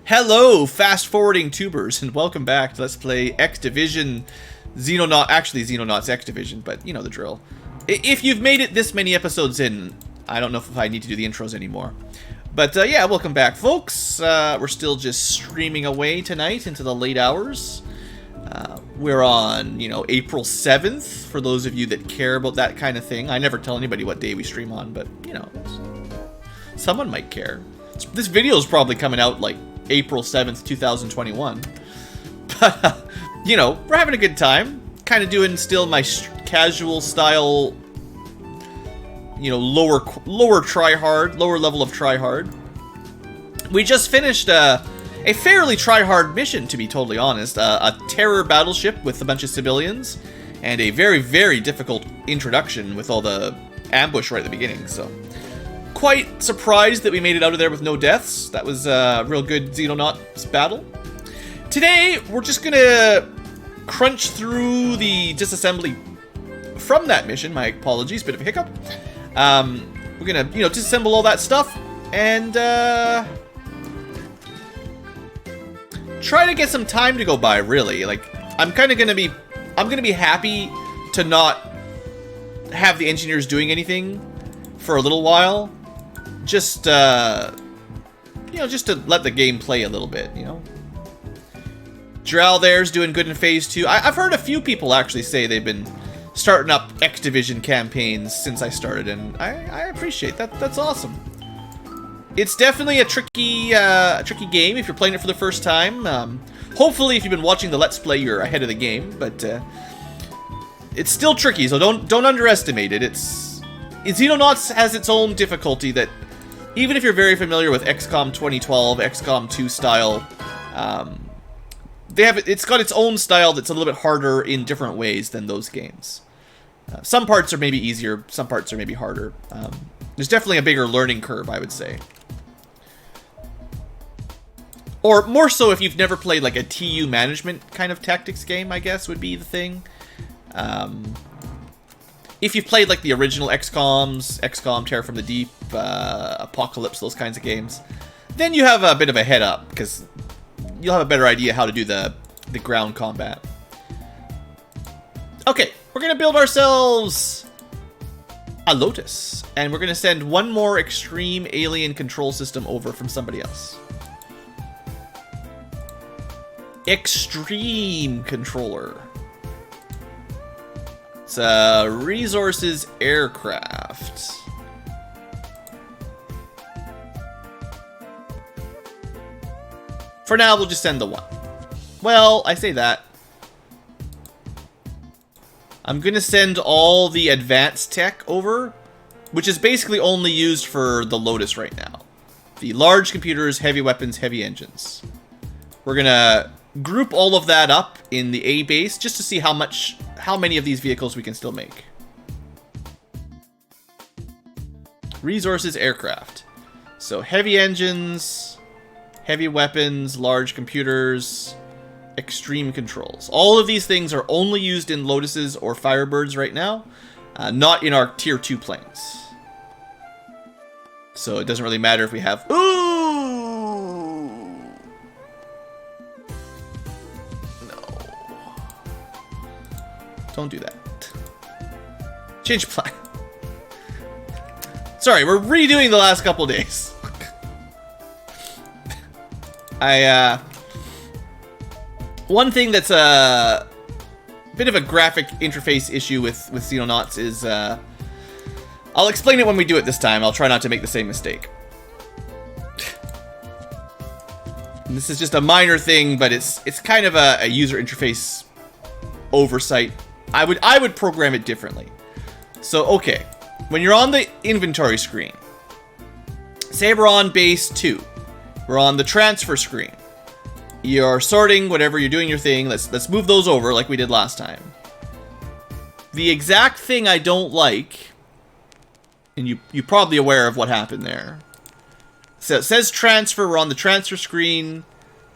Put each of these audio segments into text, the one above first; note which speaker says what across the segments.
Speaker 1: Hello, fast-forwarding tubers, and welcome back to Let's Play X Division Xenonauts X Division, but you know the drill. If you've made it this many episodes in, I don't know if I need to do the intros anymore. But yeah, welcome back, folks. We're still just streaming away tonight into the late hours. We're on, April 7th, for those of you that care about that kind of thing. I never tell anybody what day we stream on, but, someone might care. This video is probably coming out, like, April 7th, 2021. But, we're having a good time. Kind of doing still my casual style, lower try-hard, lower level of try-hard. We just finished a fairly try-hard mission, to be totally honest. A terror battleship with a bunch of civilians, and a very, very difficult introduction with all the ambush right at the beginning, so... Quite surprised that we made it out of there with no deaths. That was a real good Xenonauts battle. Today, we're just gonna crunch through the disassembly from that mission. My apologies, bit of a hiccup. We're gonna, disassemble all that stuff and try to get some time to go by. Really, like I'm gonna be happy to not have the engineers doing anything for a little while. Just, just to let the game play a little bit, Drow there's doing good in Phase 2. I've heard a few people actually say they've been starting up X Division campaigns since I started, and I appreciate that. That's awesome. It's definitely a tricky game if you're playing it for the first time. Hopefully, if you've been watching the Let's Play, you're ahead of the game, but it's still tricky, so don't underestimate it. Xenonauts has its own difficulty that, even if you're very familiar with XCOM 2012, XCOM 2 style, it's got its own style that's a little bit harder in different ways than those games. Some parts are maybe easier, some parts are maybe harder. There's definitely a bigger learning curve, I would say. Or more so if you've never played like a TU management kind of tactics game, I guess would be the thing. If you've played like the original XCOMs, XCOM, Terror from the Deep, Apocalypse, those kinds of games, then you have a bit of a head up, because you'll have a better idea how to do the ground combat. Okay, we're going to build ourselves a Lotus, and we're going to send one more extreme alien control system over from somebody else. Extreme controller. It's a resources aircraft. For now, we'll just send the one. Well, I say that. I'm gonna send all the advanced tech over, which is basically only used for the Lotus right now. The large computers, heavy weapons, heavy engines. We're gonna group all of that up in the A base just to see how many of these vehicles we can still make. Resources aircraft. So heavy engines, heavy weapons, large computers, extreme controls. All of these things are only used in Lotuses or Firebirds right now, not in our tier 2 planes. So it doesn't really matter if we have... Ooh! Don't do that. Change plan. Sorry, we're redoing the last couple days. One thing that's a bit of a graphic interface issue with Xenonauts is, I'll explain it when we do it this time. I'll try not to make the same mistake. And this is just a minor thing, but it's kind of a user interface oversight. I would program it differently. So, okay. When you're on the inventory screen, say we're on base 2. We're on the transfer screen. You're sorting whatever you're doing your thing. Let's move those over like we did last time. The exact thing I don't like, and you're probably aware of what happened there. So it says transfer. We're on the transfer screen.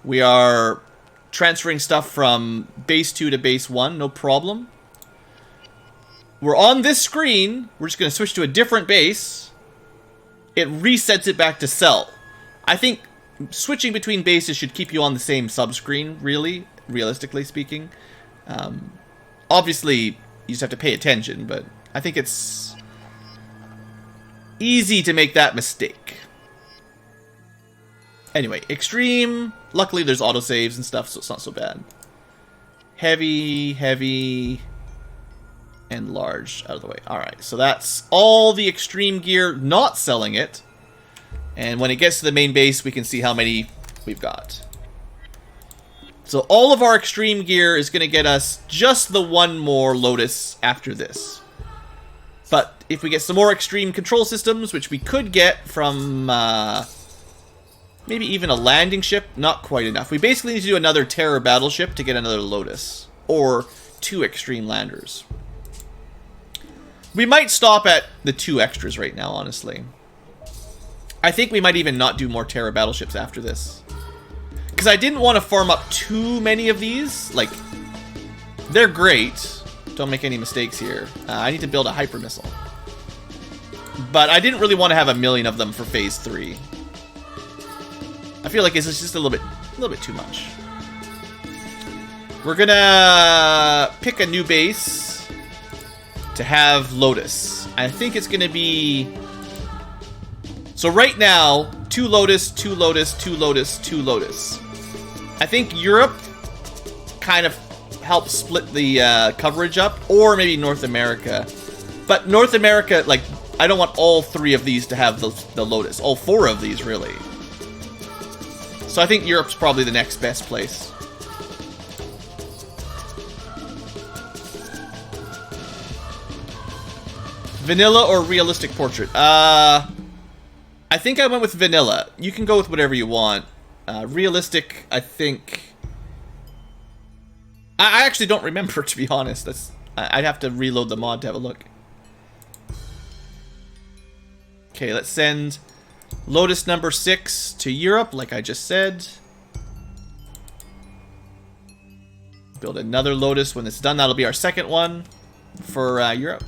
Speaker 1: We are transferring stuff from base 2 to base 1, no problem. We're on this screen. We're just going to switch to a different base. It resets it back to cell. I think switching between bases should keep you on the same subscreen, really, realistically speaking. Obviously, you just have to pay attention, but I think it's easy to make that mistake. Anyway, extreme. Luckily, there's autosaves and stuff, so it's not so bad. Heavy, heavy, and large out of the way. Alright, so that's all the extreme gear, not selling it. And when it gets to the main base, we can see how many we've got. So all of our extreme gear is going to get us just the one more Lotus after this. But if we get some more extreme control systems, which we could get from maybe even a landing ship, not quite enough. We basically need to do another Terror battleship to get another Lotus. Or 2 extreme landers. We might stop at the 2 extras right now, honestly. I think we might even not do more Terror battleships after this. Because I didn't want to farm up too many of these. Like, they're great. Don't make any mistakes here. I need to build a hyper missile. But I didn't really want to have a million of them for phase 3. I feel like it's just a little bit too much. We're gonna pick a new base to have Lotus. I think it's gonna be... So right now, 2 Lotus, 2 Lotus, 2 Lotus, 2 Lotus. I think Europe kind of helps split the coverage up, or maybe North America. But North America, like, I don't want all 3 of these to have the Lotus. All 4 of these, really. So I think Europe's probably the next best place. Vanilla or realistic portrait? I think I went with vanilla. You can go with whatever you want. Realistic, I think... I actually don't remember, to be honest. I'd have to reload the mod to have a look. Okay, let's send Lotus number 6 to Europe, like I just said. Build another Lotus when it's done. That'll be our second one for Europe.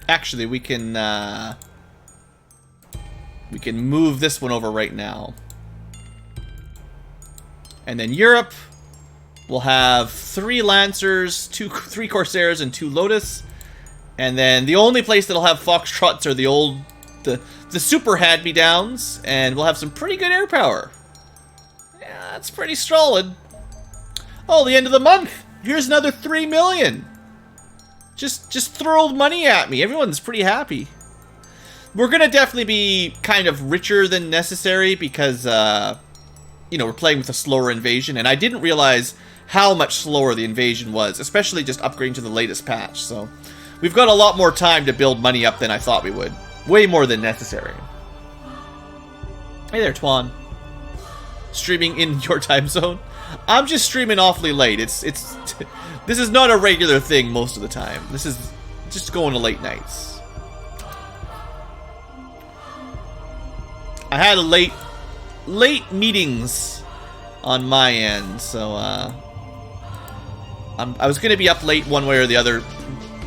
Speaker 1: Actually, we can move this one over right now. And then Europe will have 3 Lancers, 3 Corsairs, and 2 Lotus. And then the only place that'll have Foxtrots are the super hand-me-downs, and we'll have some pretty good air power. Yeah, that's pretty solid. Oh, the end of the month. Here's another 3 million. Just throw money at me. Everyone's pretty happy. We're gonna definitely be kind of richer than necessary because, you know, we're playing with a slower invasion, and I didn't realize how much slower the invasion was, especially just upgrading to the latest patch. So we've got a lot more time to build money up than I thought we would. Way more than necessary. Hey there, Twan. Streaming in your time zone. I'm just streaming awfully late. This is not a regular thing most of the time. This is just going to late nights. I had a late meetings on my end, so I was gonna be up late one way or the other,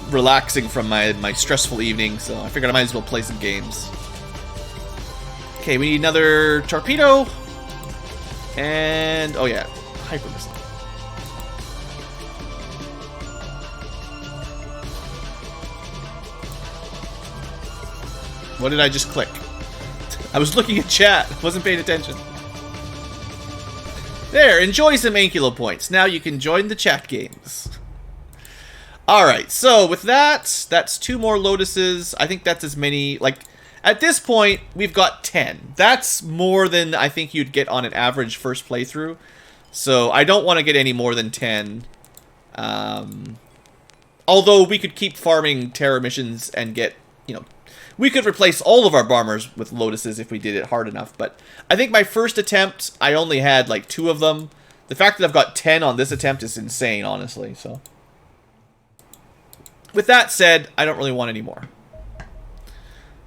Speaker 1: relaxing from my stressful evening. So I figured I might as well play some games. Okay, we need another torpedo, and oh yeah, hyper missile. What did I just click? I was looking at chat. Wasn't paying attention. There, enjoy some Ankylo points. Now you can join the chat games. Alright, so with that, that's 2 more Lotuses. I think that's as many, like, at this point, we've got 10. That's more than I think you'd get on an average first playthrough. So I don't want to get any more than 10. Although we could keep farming Terror missions and get, you know, we could replace all of our bombers with Lotuses if we did it hard enough, but I think my first attempt, I only had like 2 of them. The fact that I've got 10 on this attempt is insane, honestly, so. With that said, I don't really want any more.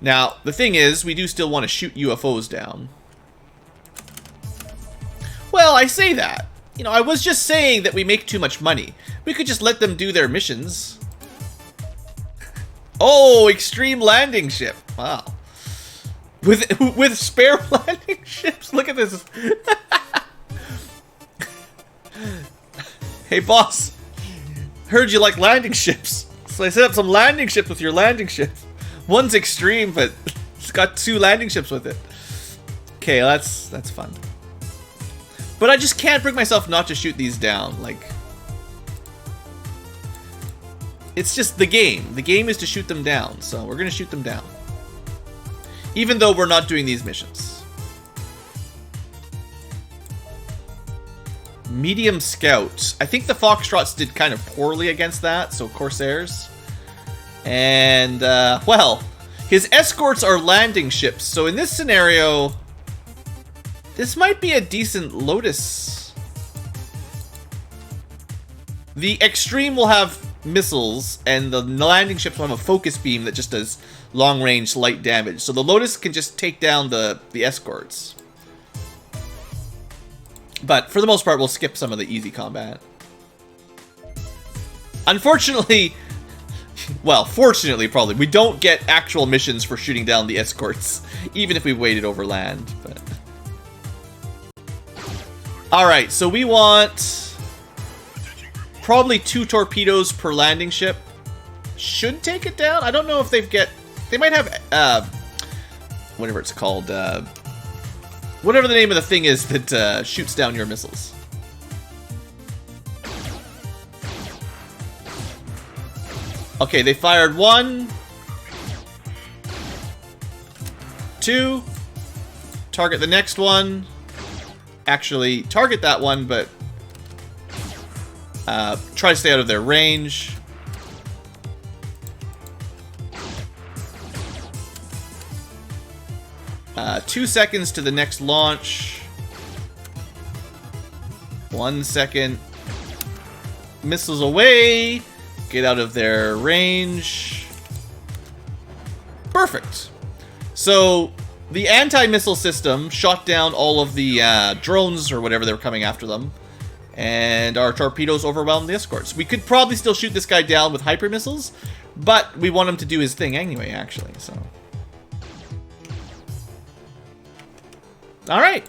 Speaker 1: Now, the thing is, we do still want to shoot UFOs down. Well, I say that. You know, I was just saying that we make too much money. We could just let them do their missions. Oh, extreme landing ship. Wow. With spare landing ships? Look at this. Hey, boss. Heard you like landing ships. So I set up some landing ships with your landing ships. One's extreme, but it's got 2 landing ships with it. Okay, that's fun. But I just can't bring myself not to shoot these down. Like, it's just the game. The game is to shoot them down, so we're gonna shoot them down. Even though we're not doing these missions. Medium Scout. I think the Foxtrots did kind of poorly against that, so Corsairs. And, well, his escorts are landing ships, so in this scenario, this might be a decent Lotus. The Extreme will have missiles, and the landing ships will have a focus beam that just does long-range light damage. So the Lotus can just take down the escorts. But for the most part, we'll skip some of the easy combat. Unfortunately, well, fortunately probably, we don't get actual missions for shooting down the escorts, even if we waited over land. But alright, so we want probably 2 torpedoes per landing ship. Should take it down. I don't know if they might have, whatever it's called, whatever the name of the thing is that shoots down your missiles. Okay, they fired 1, 2, target the next one. Actually, target that one, but try to stay out of their range. Uh, 2 seconds to the next launch. 1 second. Missiles away. Get out of their range. Perfect. So the anti-missile system shot down all of the drones or whatever they were coming after them. And our torpedoes overwhelmed the escorts. We could probably still shoot this guy down with hyper missiles, but we want him to do his thing anyway, actually, so. Alright.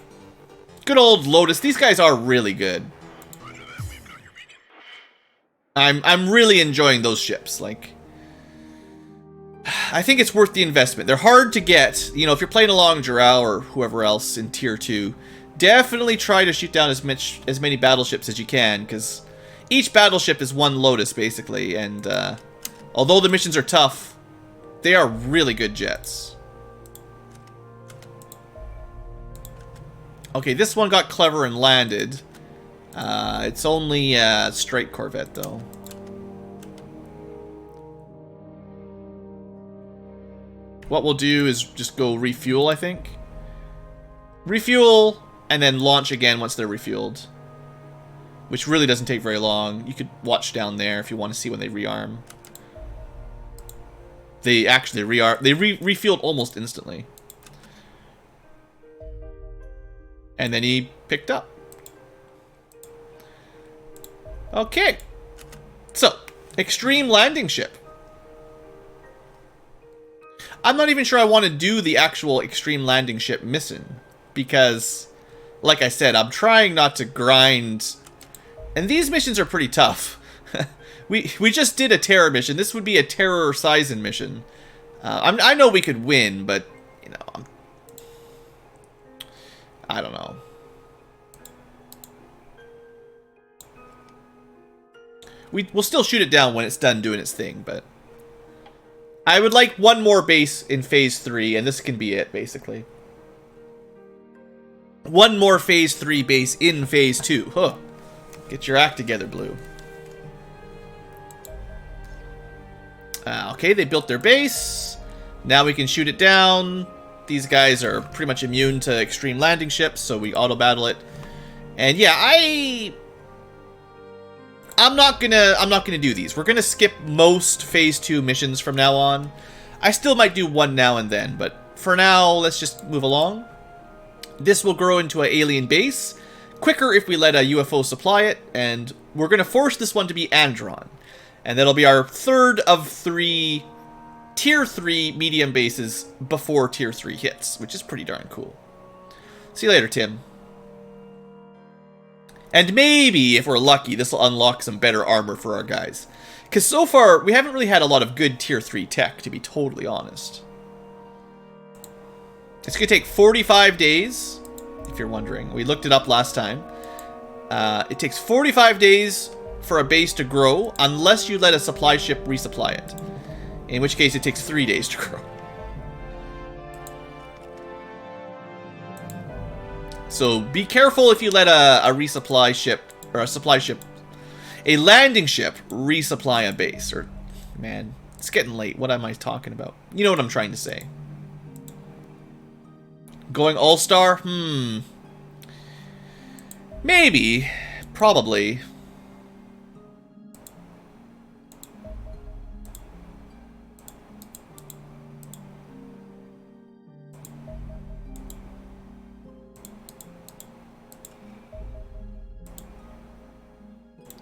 Speaker 1: Good old Lotus. These guys are really good. I'm really enjoying those ships. Like, I think it's worth the investment. They're hard to get. You know, if you're playing along Jarrell or whoever else in Tier 2, definitely try to shoot down as many battleships as you can, because each battleship is 1 Lotus, basically, and although the missions are tough, they are really good jets. Okay, this one got clever and landed. It's only a strike corvette, though. What we'll do is just go refuel, I think. Refuel, and then launch again once they're refueled. Which really doesn't take very long. You could watch down there if you want to see when they rearm. They actually refueled almost instantly. And then he picked up. Okay. So, extreme landing ship. I'm not even sure I want to do the actual extreme landing ship mission, because, like I said, I'm trying not to grind, and these missions are pretty tough. we just did a terror mission. This would be a terror Sizen mission. I know we could win, but you know, I don't know. We'll still shoot it down when it's done doing its thing, but I would like 1 more base in Phase 3, and this can be it, basically. 1 more Phase 3 base in Phase 2. Huh. Get your act together, Blue. Okay, they built their base. Now we can shoot it down. These guys are pretty much immune to extreme landing ships, so we auto-battle it. And yeah, I'm not gonna do these. We're gonna skip most Phase 2 missions from now on. I still might do one now and then, but for now, let's just move along. This will grow into an alien base, quicker if we let a UFO supply it, and we're going to force this one to be Andron. And that'll be our third of 3 Tier 3 medium bases before Tier 3 hits, which is pretty darn cool. See you later, Tim. And maybe, if we're lucky, this will unlock some better armor for our guys. Because so far, we haven't really had a lot of good Tier 3 tech, to be totally honest. It's going to take 45 days, if you're wondering. We looked it up last time. It takes 45 days for a base to grow, unless you let a supply ship resupply it. In which case, it takes 3 days to grow. So be careful if you let a resupply ship, or a supply ship, a landing ship resupply a base. Or, man, it's getting late. What am I talking about? You know what I'm trying to say. Going all-star? Maybe. Probably.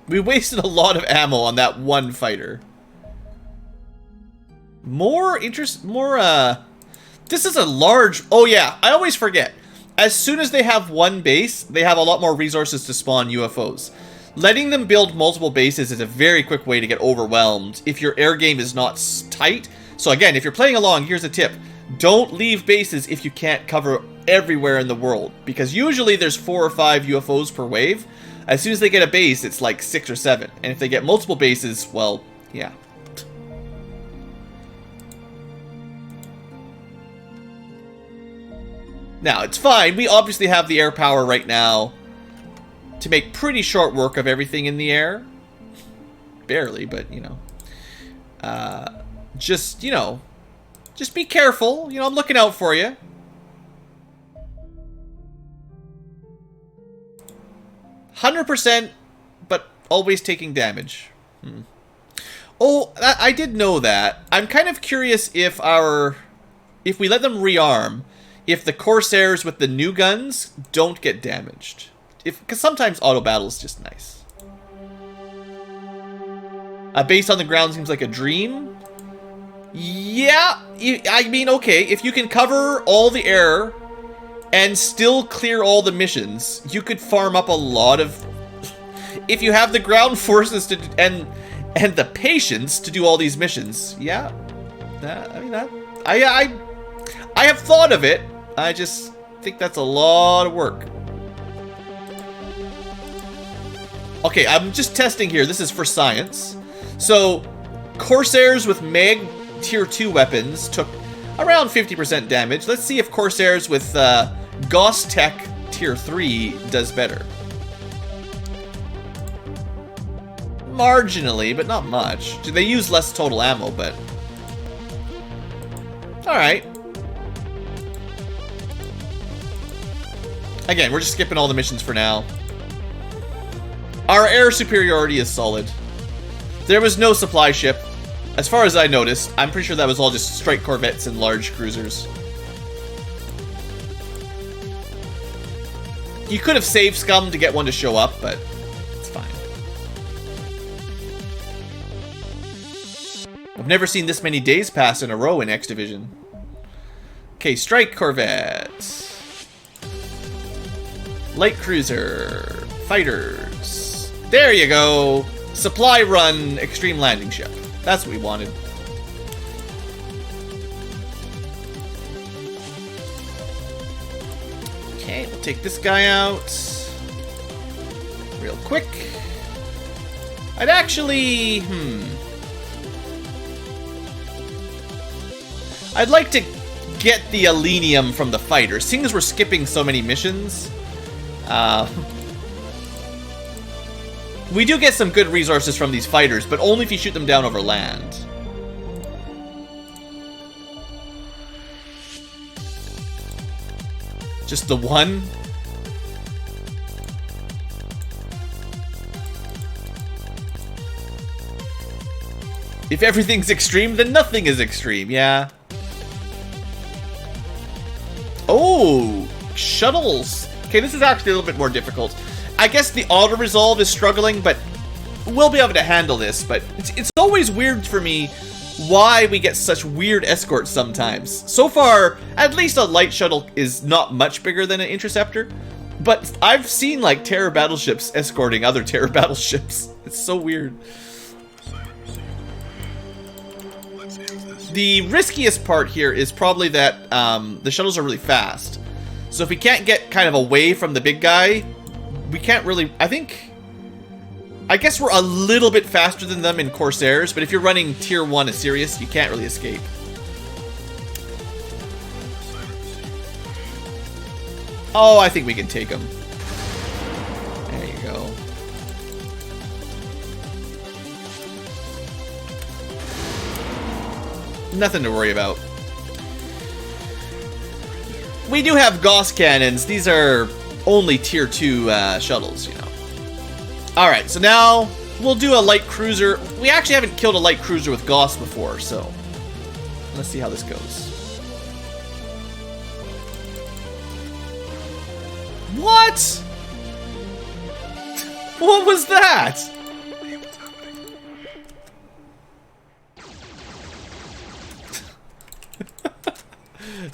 Speaker 1: We wasted a lot of ammo on that one fighter. This is a large... Oh yeah, I always forget. As soon as they have one base, they have a lot more resources to spawn UFOs. Letting them build multiple bases is a very quick way to get overwhelmed if your air game is not tight. So again, if you're playing along, here's a tip. Don't leave bases if you can't cover everywhere in the world. Because usually there's 4 or 5 UFOs per wave. As soon as they get a base, it's like 6 or 7. And if they get multiple bases, well, yeah. Now, it's fine. We obviously have the air power right now to make pretty short work of everything in the air. Barely, but, you know. Just be careful. You know, I'm looking out for you. 100%, but always taking damage. Oh, I did know that. I'm kind of curious if we let them rearm, if the Corsairs with the new guns don't get damaged. Because sometimes auto battle is just nice. A base on the ground seems like a dream. Yeah, I mean, okay, if you can cover all the air and still clear all the missions, you could farm up a lot of... If you have the ground forces to and the patience to do all these missions, yeah. I have thought of it. I just think that's a lot of work. Okay, I'm just testing here. This is for science. So, Corsairs with Mag Tier 2 weapons took around 50% damage. Let's see if Corsairs with Gauss Tech Tier 3 does better. Marginally, but not much. They use less total ammo, but... Alright. Again, we're just skipping all the missions for now. Our air superiority is solid. There was no supply ship. As far as I noticed, I'm pretty sure that was all just strike corvettes and large cruisers. You could have saved scum to get one to show up, but it's fine. I've never seen this many days pass in a row in X Division. Okay, strike corvette. Light cruiser. Fighters. There you go. Supply run extreme landing ship. That's what we wanted. Okay, we'll take this guy out real quick. I'd actually... I'd like to get the Alenium from the fighter. Seeing as we're skipping so many missions, we do get some good resources from these fighters, but only if you shoot them down over land. Just the one? If everything's extreme, then nothing is extreme, yeah. Oh, shuttles. Okay, this is actually a little bit more difficult. I guess the auto-resolve is struggling, but we'll be able to handle this. But it's always weird for me why we get such weird escorts sometimes. So far, at least a light shuttle is not much bigger than an interceptor. But I've seen, like, Terror battleships escorting other Terror battleships. It's so weird. The riskiest part here is probably that the shuttles are really fast. So if we can't get kind of away from the big guy, we can't really... I guess we're a little bit faster than them in Corsairs, but if you're running Tier 1 Assyrius, you can't really escape. Oh, I think we can take him. There you go. Nothing to worry about. We do have Gauss cannons. These are only Tier 2 shuttles, you know. Alright, so now we'll do a light cruiser. We actually haven't killed a light cruiser with Gauss before, so let's see how this goes. What? What was that?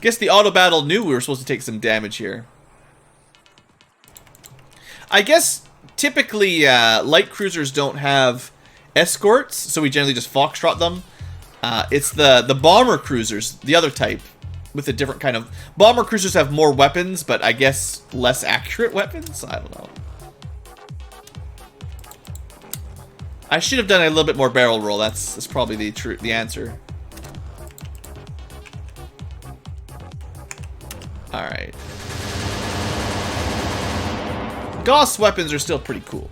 Speaker 1: Guess the auto battle knew we were supposed to take some damage here. I guess typically light cruisers don't have escorts, so we generally just foxtrot them. It's the bomber cruisers, the other type, with a different kind of... Bomber cruisers have more weapons, but I guess less accurate weapons? I don't know. I should have done a little bit more barrel roll. That's probably the answer. Alright. Gauss weapons are still pretty cool.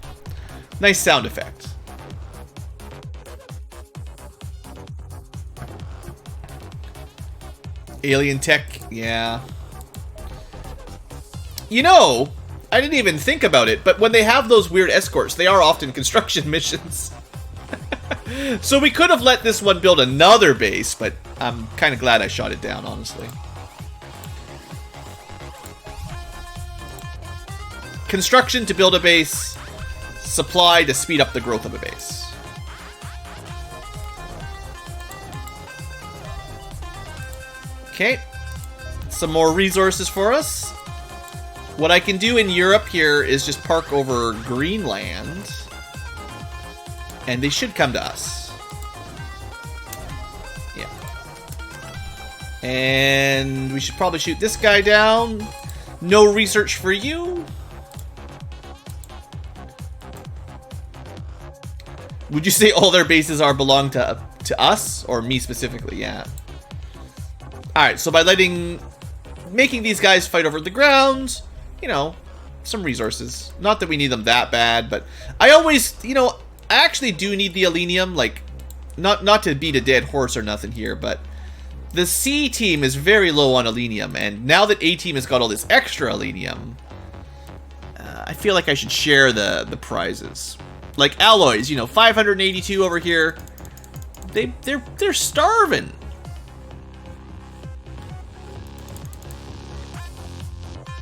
Speaker 1: Nice sound effect. Alien tech, yeah. You know, I didn't even think about it, but when they have those weird escorts, they are often construction missions. So we could have let this one build another base, but I'm kind of glad I shot it down, honestly. Construction to build a base, supply to speed up the growth of a base. Okay, some more resources for us. What I can do in Europe here is just park over Greenland, and they should come to us. Yeah. And we should probably shoot this guy down. No research for you. Would you say all their bases belong to us, or me specifically? Yeah. Alright, so by making these guys fight over the ground, you know, some resources. Not that we need them that bad, but I always, you know, I actually do need the Elenium, like, not to beat a dead horse or nothing here, but the C team is very low on Elenium, and now that A team has got all this extra Elenium, I feel like I should share the prizes. Like alloys, you know, 582 over here. They're starving.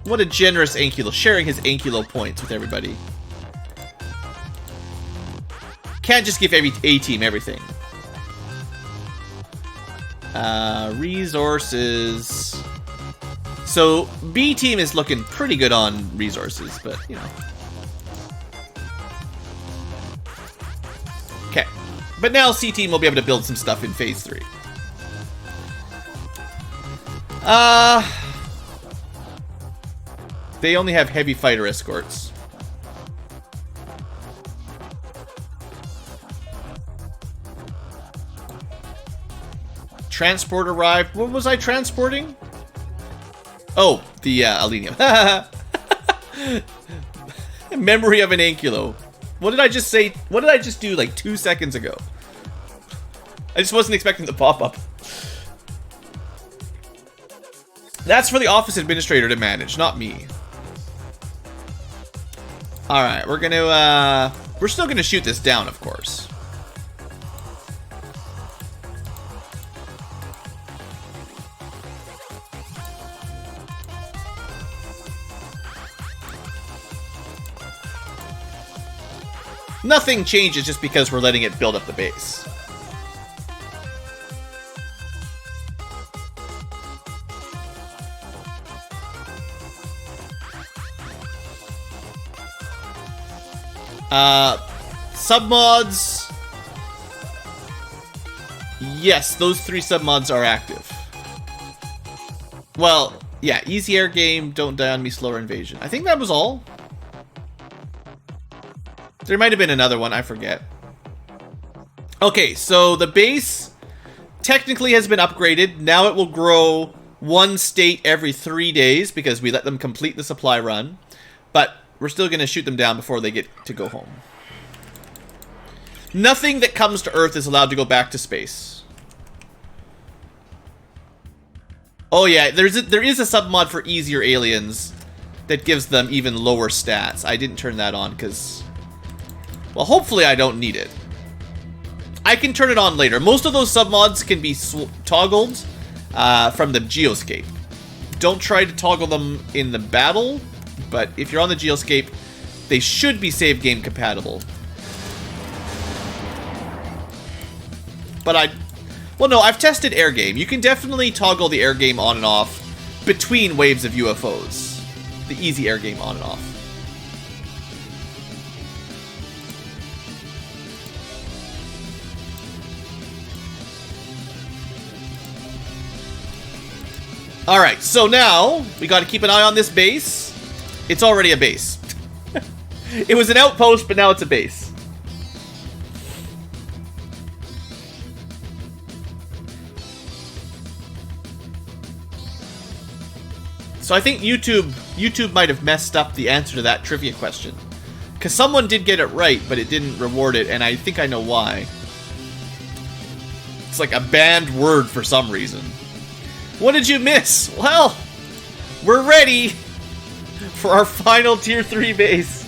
Speaker 1: What a generous Ankylo, sharing his Ankylo points with everybody. Can't just give every A-team everything. Resources. So, B-team is looking pretty good on resources, but, you know. Okay. But now C-team will be able to build some stuff in Phase 3. They only have heavy fighter escorts. Transport arrived. What was I transporting? Oh, the Elenium. Memory of an Ankylo. What did I just say? What did I just do like 2 seconds ago? I just wasn't expecting the pop-up. That's for the office administrator to manage, not me. Alright, we're still gonna shoot this down, of course. Nothing changes just because we're letting it build up the base. Submods. Yes, those 3 submods are active. Well, yeah, easy air game, don't die on me, slower invasion. I think that was all. There might have been another one, I forget. Okay, so the base technically has been upgraded. Now it will grow 1 state every 3 days because we let them complete the supply run. But we're still going to shoot them down before they get to go home. Nothing that comes to Earth is allowed to go back to space. Oh yeah, there is a submod for easier aliens that gives them even lower stats. I didn't turn that on because, well, hopefully I don't need it. I can turn it on later. Most of those submods can be toggled from the geoscape. Don't try to toggle them in the battle, but if you're on the geoscape, they should be save game compatible. But well, no, I've tested air game. You can definitely toggle the air game on and off between waves of UFOs. The easy air game on and off. Alright, so now we got to keep an eye on this base. It's already a base. It was an outpost, but now it's a base. So I think YouTube might have messed up the answer to that trivia question. Because someone did get it right, but it didn't reward it, and I think I know why. It's like a banned word for some reason. What did you miss? Well, we're ready for our final Tier 3 base.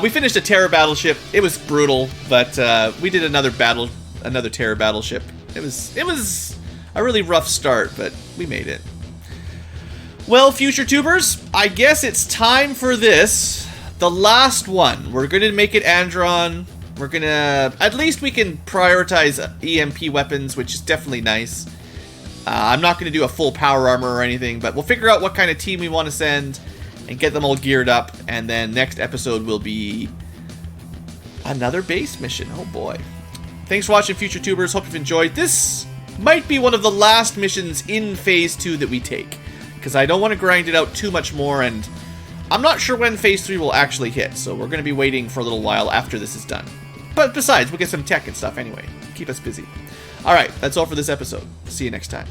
Speaker 1: We finished a Terror battleship. It was brutal, but we did another Terror battleship. It was a really rough start, but we made it. Well, future tubers, I guess it's time for this. The last one. We're going to make it Andron. We're going to... At least we can prioritize EMP weapons, which is definitely nice. I'm not going to do a full power armor or anything, but we'll figure out what kind of team we want to send and get them all geared up. And then next episode will be another base mission. Oh boy. Thanks for watching, future tubers. Hope you've enjoyed. This might be one of the last missions in Phase 2 that we take, because I don't want to grind it out too much more, and I'm not sure when Phase 3 will actually hit, so we're going to be waiting for a little while after this is done. But besides, we'll get some tech and stuff anyway. Keep us busy. Alright, that's all for this episode. See you next time.